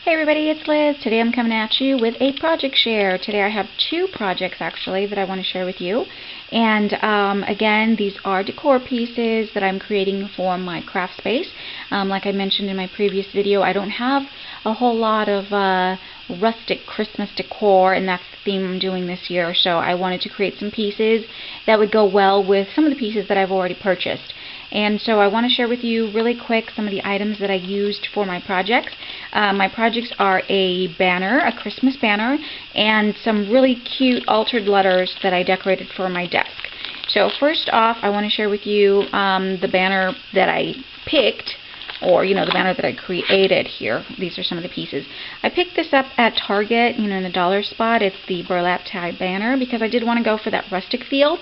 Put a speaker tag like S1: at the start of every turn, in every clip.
S1: Hey everybody, it's Liz. Today I'm coming at you with a project share. Today I have two projects actually that I want to share with you. And again, these are decor pieces that I'm creating for my craft space. Like I mentioned in my previous video, I don't have a whole lot of rustic Christmas decor, and that's the theme I'm doing this year. So I wanted to create some pieces that would go well with some of the pieces that I've already purchased. And so I want to share with you really quick some of the items that I used for my projects. My projects are a banner, a Christmas banner, and some really cute altered letters that I decorated for my desk. So first off, I want to share with you the banner that I picked, or the banner that I created here. These are some of the pieces. I picked this up at Target, in the dollar spot. It's the burlap tie banner because I did want to go for that rustic feel.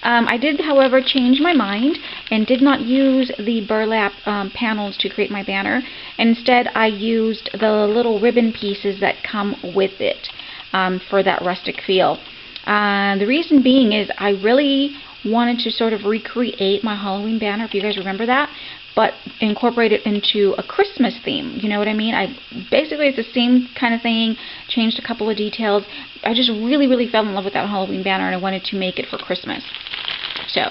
S1: I did, however, change my mind and did not use the burlap panels to create my banner. Instead, I used the little ribbon pieces that come with it for that rustic feel. The reason being is I really wanted to sort of recreate my Halloween banner, if you guys remember that, but incorporate it into a Christmas theme. You know what I mean? Basically, it's the same kind of thing, changed a couple of details. I just really fell in love with that Halloween banner, and I wanted to make it for Christmas. So,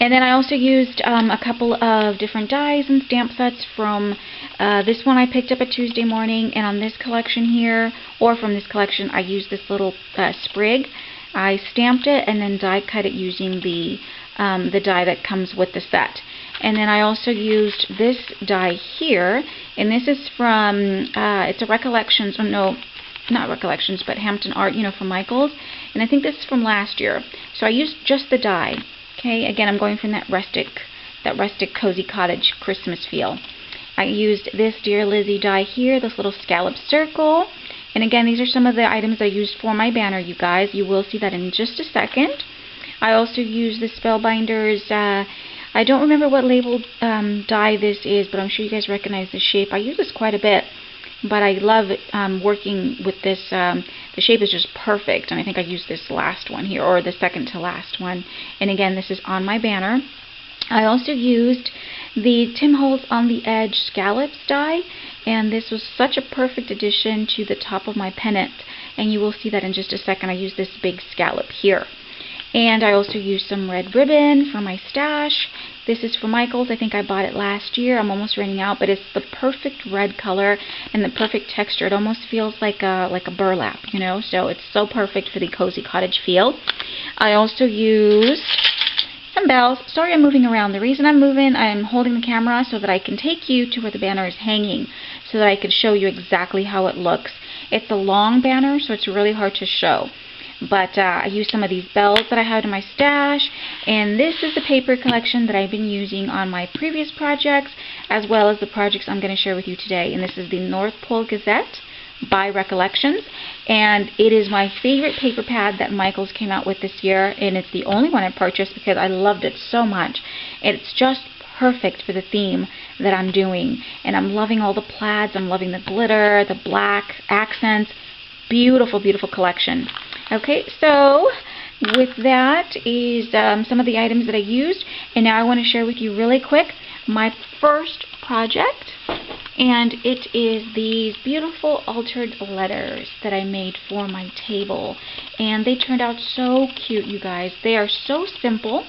S1: and then I also used a couple of different dies and stamp sets from this one I picked up at Tuesday morning, and on this collection here, or from this collection, I used this little sprig. I stamped it and then die cut it using the die that comes with the set. And then I also used this die here, and this is from, it's a Recollections, oh no, not Recollections, but Hampton Art, from Michaels, and I think this is from last year. So I used just the die. Okay, again, I'm going from that rustic cozy cottage Christmas feel. I used this Dear Lizzie die here, this little scallop circle, and again, these are some of the items I used for my banner, you guys. You will see that in just a second. I also used the Spellbinders. I don't remember what labeled die this is, but I'm sure you guys recognize the shape. I use this quite a bit, but I love working with this. The shape is just perfect, and I think I used this last one here, or the second to last one. And again, this is on my banner. I also used the Tim Holtz on the Edge scallops die, and this was such a perfect addition to the top of my pennant, and you will see that in just a second. I used this big scallop here. And I also used some red ribbon for my stash. This is from Michaels. I think I bought it last year. I'm almost running out, but it's the perfect red color and the perfect texture. It almost feels like a burlap, so it's so perfect for the cozy cottage feel. I also used some bells. Sorry I'm moving around. The reason I'm moving, I'm holding the camera so that I can take you to where the banner is hanging, so that I can show you exactly how it looks. It's a long banner, so it's really hard to show. But I used some of these bells that I had in my stash, and this is the paper collection that I've been using on my previous projects, as well as the projects I'm going to share with you today. And this is the North Pole Gazette by Recollections, and it is my favorite paper pad that Michaels came out with this year, and it's the only one I purchased because I loved it so much. It's just perfect for the theme that I'm doing, and I'm loving all the plaids. I'm loving the glitter, the black accents. Beautiful collection. Okay, so with that is some of the items that I used, and now I want to share with you really quick my first project, and it is these beautiful altered letters that I made for my table, and they turned out so cute, you guys. They are so simple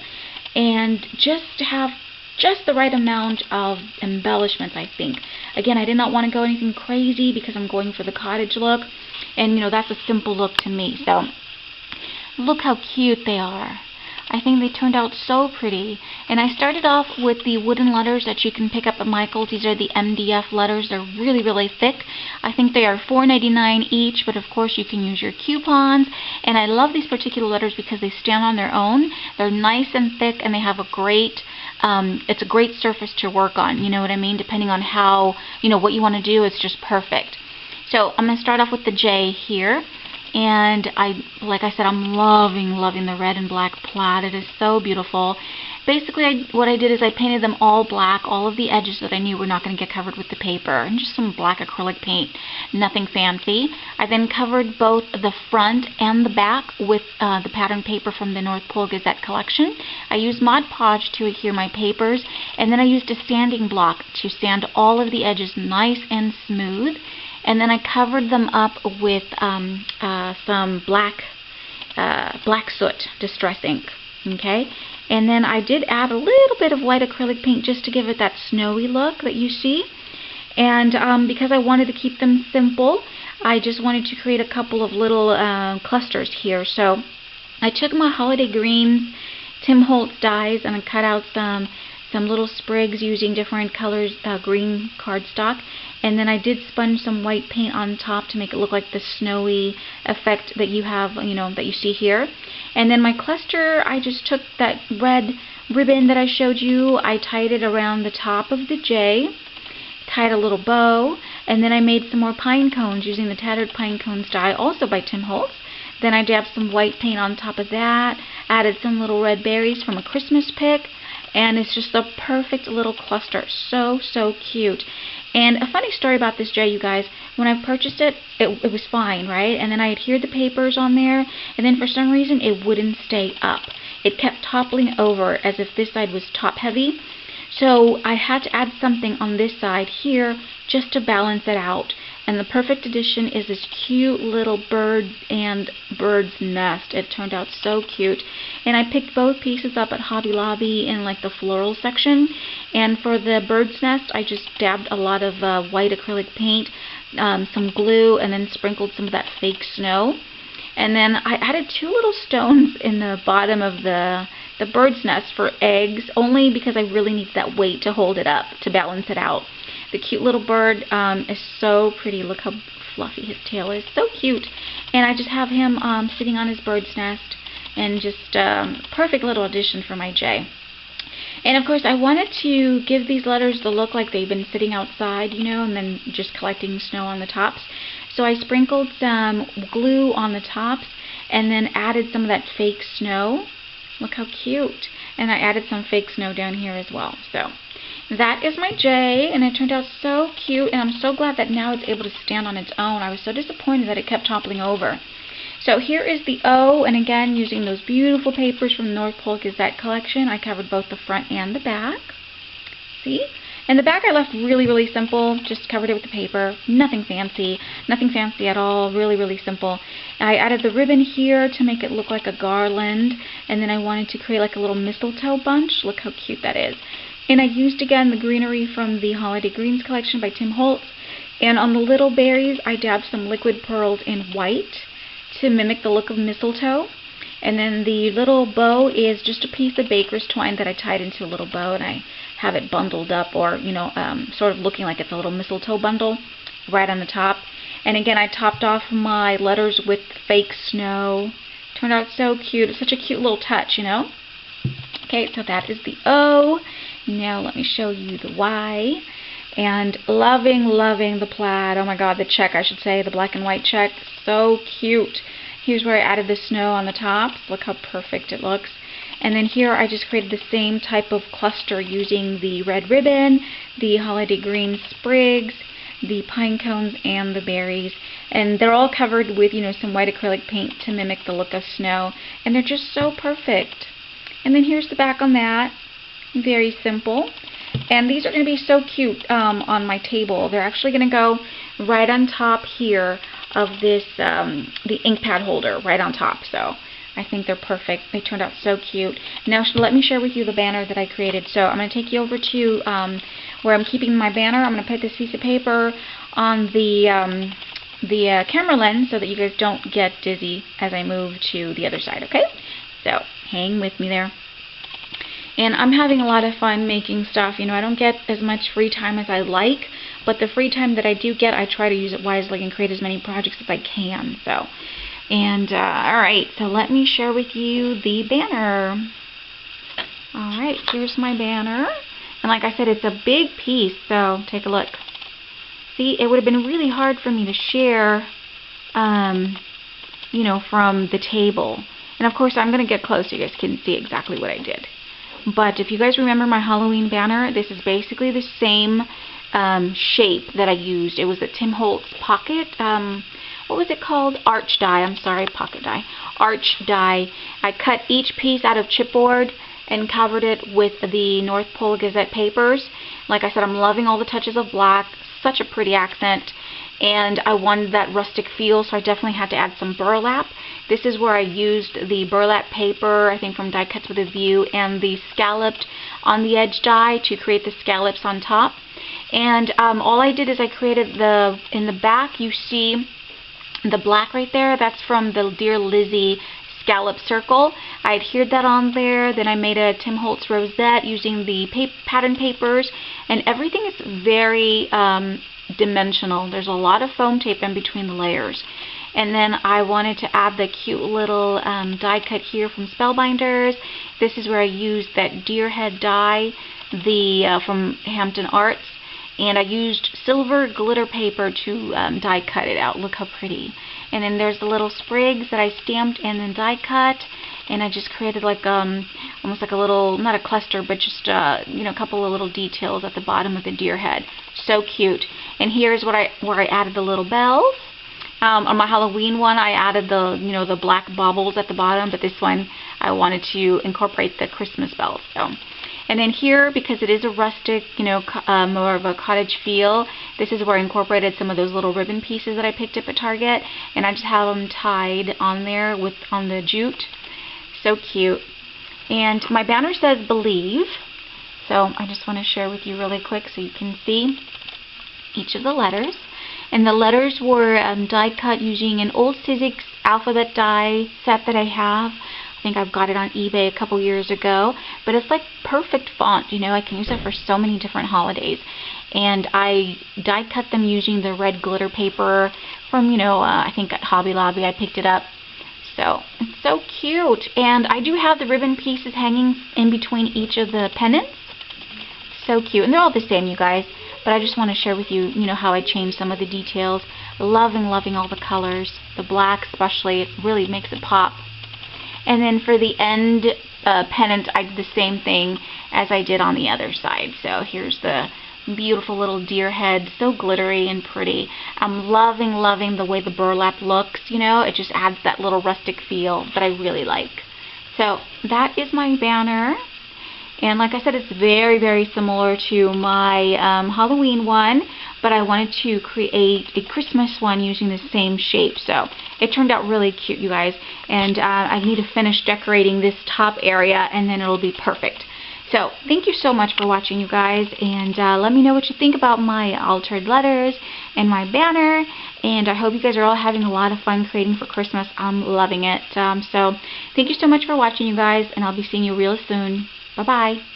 S1: and just have the right amount of embellishments, I think. Again, I did not want to go anything crazy because I'm going for the cottage look, and that's a simple look to me. So look how cute they are. I think they turned out so pretty. And I started off with the wooden letters that you can pick up at Michaels. These are the MDF letters. They're really thick. I think they are $4.99 each, but of course you can use your coupons. And I love these particular letters because they stand on their own. They're nice and thick, and they have a great it's a great surface to work on, you know what I mean? Depending on how, what you want to do, it's just perfect. So I'm going to start off with the J here. And like I said, I'm loving the red and black plaid. It is so beautiful. basically what I did is I painted them all black, all of the edges that I knew were not going to get covered with the paper, and just some black acrylic paint, nothing fancy. I then covered both the front and the back with the pattern paper from the North Pole Gazette collection. I used Mod Podge to adhere my papers, and then I used a sanding block to sand all of the edges nice and smooth, and then I covered them up with some black soot distress ink. Okay, and then I did add a little bit of white acrylic paint just to give it that snowy look that you see. And because I wanted to keep them simple, I just wanted to create a couple of little clusters here. So I took my Holiday Greens Tim Holtz dies and I cut out some little sprigs using different colors, green cardstock, and then I did sponge some white paint on top to make it look like the snowy effect that you have, that you see here. And then my cluster, I just took that red ribbon that I showed you, I tied it around the top of the J, tied a little bow, and then I made some more pine cones using the Tattered Pine Cones die, also by Tim Holtz. Then I dabbed some white paint on top of that, added some little red berries from a Christmas pick, and it's just a perfect little cluster. So, so cute. And a funny story about this J, you guys, when I purchased it, it was fine, right? And then I adhered the papers on there, and then for some reason it wouldn't stay up. It kept toppling over as if this side was top heavy. So I had to add something on this side here just to balance it out. And the perfect addition is this cute little bird and bird's nest. It turned out so cute. And I picked both pieces up at Hobby Lobby in like the floral section. And for the bird's nest, I just dabbed a lot of white acrylic paint, some glue, and then sprinkled some of that fake snow. And then I added 2 little stones in the bottom of the bird's nest for eggs, only because I really need that weight to hold it up, to balance it out. The cute little bird is so pretty. Look how fluffy his tail is. So cute. And I just have him sitting on his bird's nest, and just perfect little addition for my J. And of course I wanted to give these letters the look like they've been sitting outside, and then just collecting snow on the tops. So I sprinkled some glue on the tops and then added some of that fake snow. Look how cute. And I added some fake snow down here as well. So that is my J, and it turned out so cute, and I'm so glad that now it's able to stand on its own. I was so disappointed that it kept toppling over. So here is the O, and again, using those beautiful papers from the North Pole Gazette collection, I covered both the front and the back. See? And the back I left really, really simple, just covered it with the paper. Nothing fancy at all, really, really simple. I added the ribbon here to make it look like a garland, and then I wanted to create like a little mistletoe bunch. Look how cute that is. And I used again the greenery from the Holiday Greens collection by Tim Holtz. And on the little berries, I dabbed some liquid pearls in white to mimic the look of mistletoe. And then the little bow is just a piece of baker's twine that I tied into a little bow, and I have it bundled up, or sort of looking like it's a little mistletoe bundle right on the top. And again, I topped off my letters with fake snow. Turned out so cute. It's such a cute little touch, Okay, so that is the O. Now let me show you the Y. And loving, loving the plaid. Oh my god, the check, I should say, the black and white check. So cute. Here's where I added the snow on the tops. Look how perfect it looks. And then here I just created the same type of cluster using the red ribbon, the Holiday Green sprigs, the pine cones, and the berries. And they're all covered with, some white acrylic paint to mimic the look of snow. And they're just so perfect. And then here's the back on that. Very simple. And these are going to be so cute on my table. They're actually going to go right on top here of this, the ink pad holder, right on top. So I think they're perfect. They turned out so cute. Now let me share with you the banner that I created. So I'm going to take you over to where I'm keeping my banner. I'm going to put this piece of paper on the camera lens so that you guys don't get dizzy as I move to the other side, okay? So hang with me there. And I'm having a lot of fun making stuff. I don't get as much free time as I like, but the free time that I do get, I try to use it wisely and create as many projects as I can. So, and alright, so let me share with you the banner. Alright, here's my banner. And like I said, it's a big piece, so take a look. See, it would have been really hard for me to share, from the table. And of course, I'm going to get close so you guys can see exactly what I did. But if you guys remember my Halloween banner, this is basically the same shape that I used. It was the Tim Holtz pocket, what was it called? Arch die, I'm sorry, pocket die. Arch die. I cut each piece out of chipboard and covered it with the North Pole Gazette papers. Like I said, I'm loving all the touches of black. Such a pretty accent. And I wanted that rustic feel, so I definitely had to add some burlap. This is where I used the burlap paper, I think from Die Cuts with a View, and the scalloped on the edge die to create the scallops on top. And all I did is I created in the back, you see the black right there, that's from the Dear Lizzie scallop circle. I adhered that on there. Then I made a Tim Holtz rosette using the pattern papers, and everything is very dimensional. There's a lot of foam tape in between the layers. And then I wanted to add the cute little die cut here from Spellbinders. This is where I used that deer head die from Hampton Arts. And I used silver glitter paper to die cut it out. Look how pretty. And then there's the little sprigs that I stamped and then die cut. And I just created like almost like a little, not a cluster, but just you know, a couple of little details at the bottom of the deer head. So cute. And here's where I added the little bells. On my Halloween one, I added the black baubles at the bottom, but this one I wanted to incorporate the Christmas bells. So. And then here, because it is a rustic, more of a cottage feel, this is where I incorporated some of those little ribbon pieces that I picked up at Target, and I just have them tied on there on the jute. So cute. And my banner says Believe, so I just want to share with you really quick so you can see each of the letters. And the letters were die cut using an old Sizzix alphabet die set that I have. I think I've got it on eBay a couple years ago, but it's like perfect font, I can use it for so many different holidays. And I die cut them using the red glitter paper from, I think at Hobby Lobby I picked it up. So, it's so cute. And I do have the ribbon pieces hanging in between each of the pennants. So cute. And they're all the same, you guys. But I just want to share with you, how I changed some of the details. Loving all the colors. The black especially, it really makes it pop. And then for the end pennant, I did the same thing as I did on the other side. So here's the beautiful little deer head, so glittery and pretty. I'm loving the way the burlap looks, it just adds that little rustic feel that I really like. So that is my banner. And like I said, it's very similar to my Halloween one, but I wanted to create a Christmas one using the same shape. So it turned out really cute, you guys. And I need to finish decorating this top area, and then it'll be perfect. So thank you so much for watching, you guys. And let me know what you think about my altered letters and my banner. And I hope you guys are all having a lot of fun creating for Christmas. I'm loving it. So thank you so much for watching, you guys, and I'll be seeing you real soon. Bye-bye.